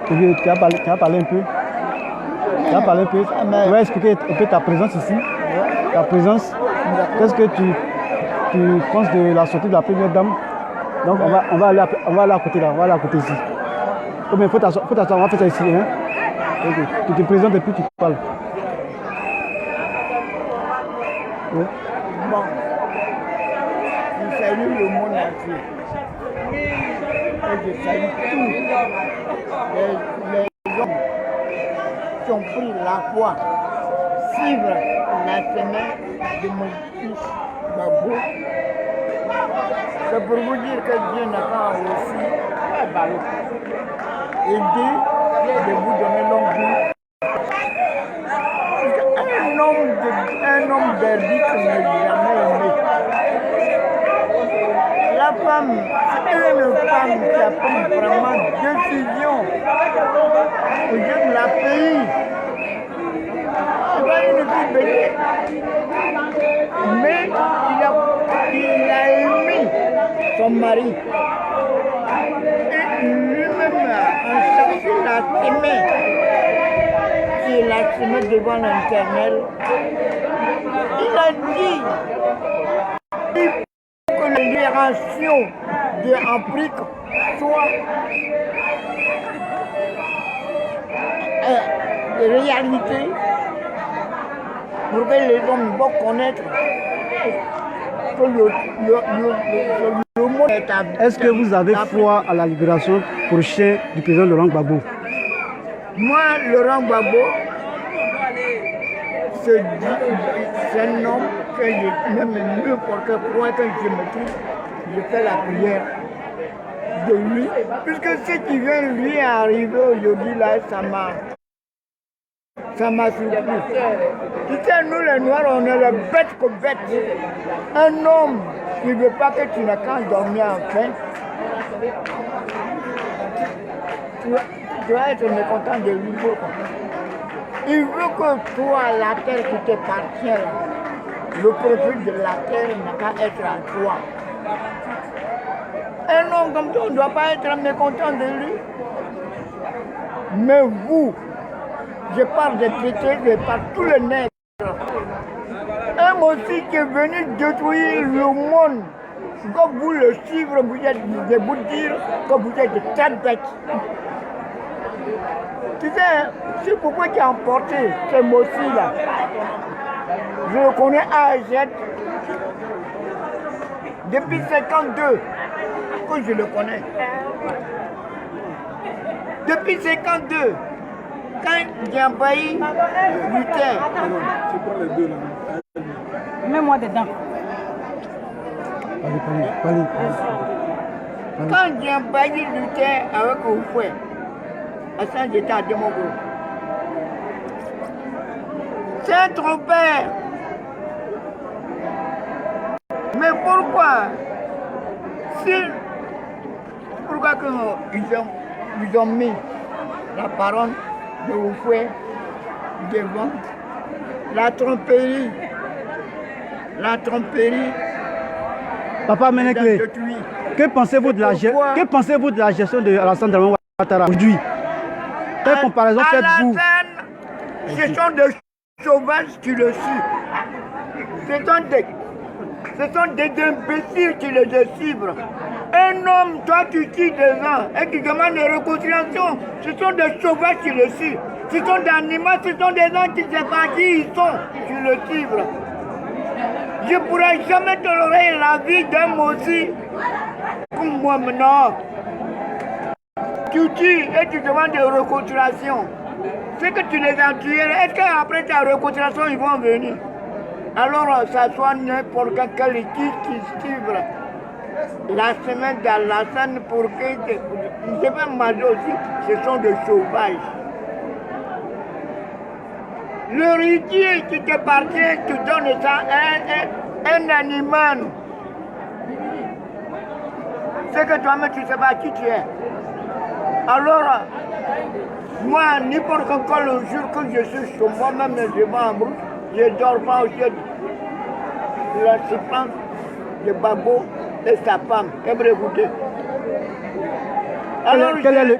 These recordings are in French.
Tu as parlé un peu. Tu as parlé un peu. Tu vas expliquer un peu ta présence ici. Ta présence. Qu'est-ce que tu penses de la sortie de la première dame? Donc on va aller à côté là. On va aller à côté ici. Il faut t'asseoir. On va faire ça ici. Hein? Okay. Tu te présentes et puis tu parles. Oui. Bon. Je salue le monde entier. Et je salue tous les hommes qui ont pris la foi, suivre la semaine de mon fils Babou. C'est pour vous dire que Dieu n'a pas aussi aidé de vous donner longue vie. Un homme d'arbitre n'est jamais aimé. La femme, c'est une femme qui a pris vraiment décision au lieu de la pays. C'est pas une fille belle. Mais il a aimé son mari. Et lui-même a cherché la s'aimer. Il a s'aimé devant l'Éternel. Il a dit que la libération de l'Afrique soit réalité pour que les hommes vont connaître que le monde est à. Est-ce que vous avez foi à la libération prochaine du président Laurent Gbagbo? Moi, Laurent Gbagbo, c'est un homme que même n'importe point que je me trouve, je fais la prière de lui. Puisque ce qui vient lui arriver aujourd'hui, là, ça m'a surpris. Tu sais, nous les Noirs, on est les bêtes que bêtes. Un homme qui ne veut pas que tu n'aies qu'à dormir enfin, tu vas être mécontent de lui. Il veut que toi, la terre qui t'appartient, le profit de la terre n'a qu'à être à toi. Un homme comme toi, on ne doit pas être mécontent de lui. Mais vous, je parle des chrétiens, je parle tous les nègres. Un aussi qui est venu détruire le monde. Quand vous le suivez, vous êtes, je vais vous dire que vous êtes très bêtes. Tu sais, c'est pourquoi tu as emporté ce mot-ci-là. Je le connais A à Z. Depuis 52 que je le connais. Depuis 52, quand Djambaï luttait. Mets-moi dedans. Quand Djambaï luttait avec Oufoué, Hassan j'étais à Demogo. C'est un trompeur. Mais pourquoi? Pourquoi ils ont mis la parole de Oufoué devant la tromperie? La tromperie. Papa Menekle, que pensez-vous de la gestion de Alassane Dramane Ouattara aujourd'hui? Quelle comparaison faites-vous? Ce sont des sauvages qui le suivent. Ce sont des imbéciles qui le suivent. Un homme, toi tu tues des gens et tu demandes des réconciliations. Ce sont des sauvages qui le suivent. Ce sont des animaux, ce sont des gens qui ne savent pas qui ils sont, qui le suivent. Je ne pourrai jamais tolérer la vie d'un Mossi comme moi maintenant. Tu tues et tu demandes des réconciliations. C'est que tu les as tués, est-ce qu'après ta réconciliation, ils vont venir? Alors, ça soit n'importe quelle équipe qui suivre la semaine d'Alassane pour que... Je vais manger aussi, ce sont des sauvages. Le ridier qui t'appartient, tu donnes ça à un animal. C'est que toi-même, tu ne sais pas qui tu es. Alors, moi, n'importe quand le jour que je suis sur moi-même, je m'embrouille, je ne dors pas aussi de la séquence de Babo et sa femme. Et me écouter.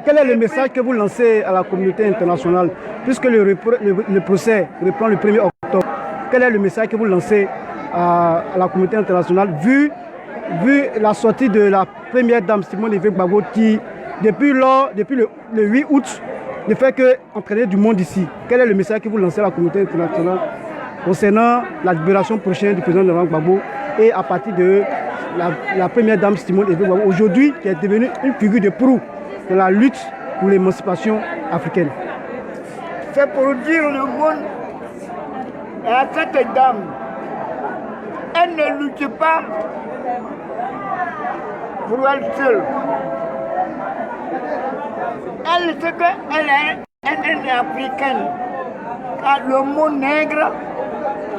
quel est le message que vous lancez à la communauté internationale, puisque le procès reprend le 1er octobre? Quel est le message que vous lancez à la communauté internationale, vu la sortie de la première dame Simone Veil Gbagbo, qui, depuis le 8 août, ne fait qu'entraîner du monde ici? Quel est le message que vous lancez à la communauté internationale concernant la libération prochaine du président Laurent Gbagbo et à partir de la première dame Simone Veil Gbagbo, aujourd'hui, qui est devenue une figure de proue de la lutte pour l'émancipation africaine? C'est pour dire le monde à cette dame, elle ne lutte pas pour elle seule. Elle sait qu'elle est africaine. Car le mot nègre,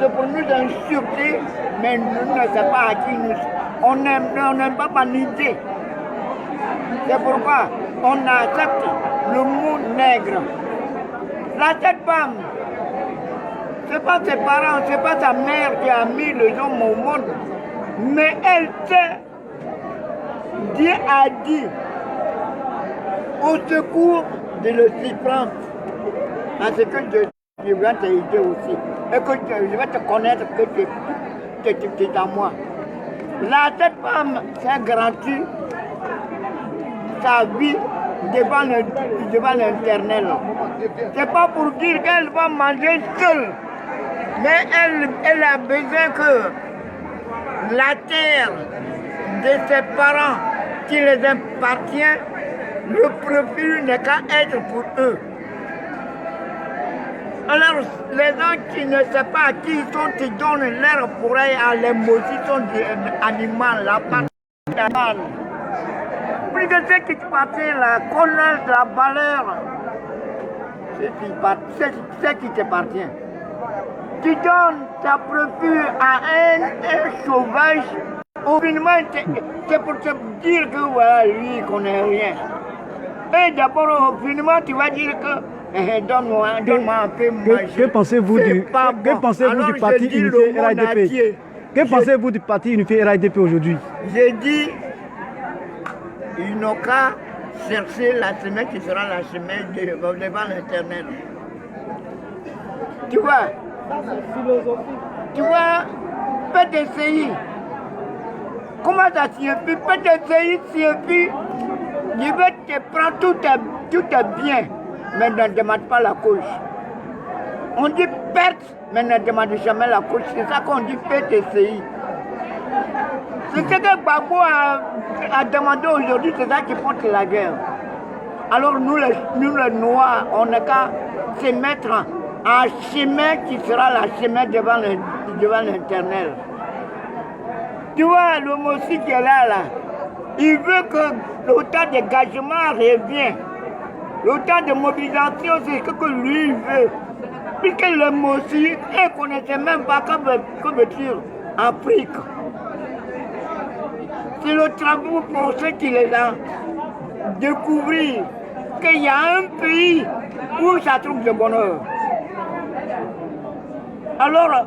c'est pour nous insulter, mais nous ne savons pas à qui nous. On n'aime pas paniquer. C'est pourquoi on accepte le mot nègre. Cette femme, ce n'est pas ses parents, ce n'est pas sa mère qui a mis les hommes au monde, mais elle sait, Dieu a dit, au secours de le prendre, parce que je vais t'aider aussi, et que je vais te connaître que tu es à moi. Là, cette femme s'est garantie sa vie devant l'Éternel. Ce n'est pas pour dire qu'elle va manger seule, mais elle a besoin que la terre de ses parents qui les appartient, le profil n'est qu'à être pour eux. Alors, les gens qui ne savent pas qui ils sont, qui donnent leur oreille à l'émotion de l'animal, la part d'animal. Plus que ceux qui t'appartiennent, la connaissent la valeur, c'est qui t'appartient. Tu donnes ta profil à un sauvage, finalement, c'est pour te dire que voilà, lui, il ne connaît rien. Et d'abord, finalement, tu vas dire que donne-moi un peu manger. Que pensez-vous du parti unifié RADP? Que pensez-vous du parti unifié RADP aujourd'hui? J'ai dit, ils n'ont qu'à chercher la semaine qui sera la semaine devant l'Éternel. Tu vois, PTCI, comment ça signifie? PTCI signifie, je vais te prendre tout est bien, mais ne demande pas la cause. On dit perte, mais ne demande jamais la cause. C'est ça qu'on dit PTCI. C'est ce que Gbagbo a demandé aujourd'hui, c'est ça qui porte la guerre. Alors nous les Noirs, on n'a qu'à se mettre en chemin qui sera la chemin devant l'Éternel. Tu vois, l'homme aussi qui est là, il veut que le temps d'engagement revienne. Le temps de mobilisation, c'est ce que lui veut. Puisque l'homme aussi, il ne connaissait même pas que veut dire Afrique. C'est le travail pour ceux qui les ont découvert qu'il y a un pays où ça trouve le bonheur. Alors,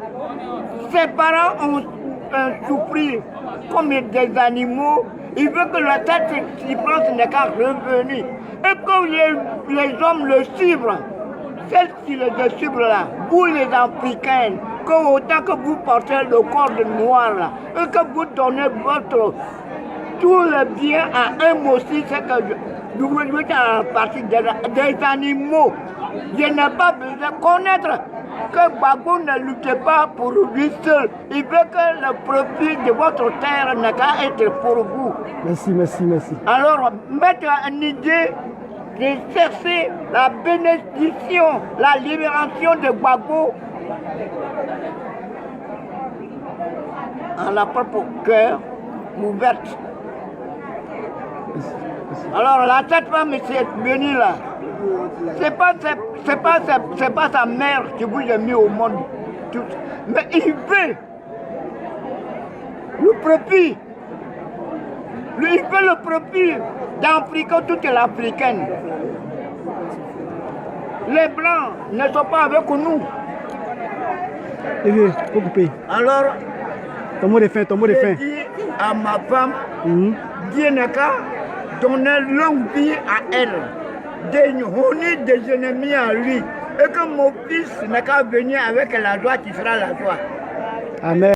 ses parents ont souffert comme des animaux. Ils veulent que la tête qui prend n'est qu'à revenir. Et que les hommes le suivent, celles qui les suivent là, vous les Africains, que autant que vous portez le corps de noir là, et que vous donnez tout le bien à un aussi, c'est que vous êtes à partir des animaux. Je n'ai pas besoin de connaître que Gbagbo ne lutte pas pour lui seul. Il veut que le profit de votre terre n'a qu'à être pour vous. Merci. Alors, mettre une idée de chercher la bénédiction, la libération de Gbagbo en la propre cœur ouverte. Alors là, cette femme est venue là. C'est pas sa mère qui vous a mis au monde. Mais il veut le profit. Il veut le profit d'Afrique, toute l'Africaine. Les Blancs ne sont pas avec nous. Faut couper. Alors, ton mot de fin. J'ai dit à ma femme, Dieu n'a qu'à donner longue vie à elle, déhonner des ennemis à lui, et que mon fils n'a qu'à venir avec la joie qui sera la joie. Amen.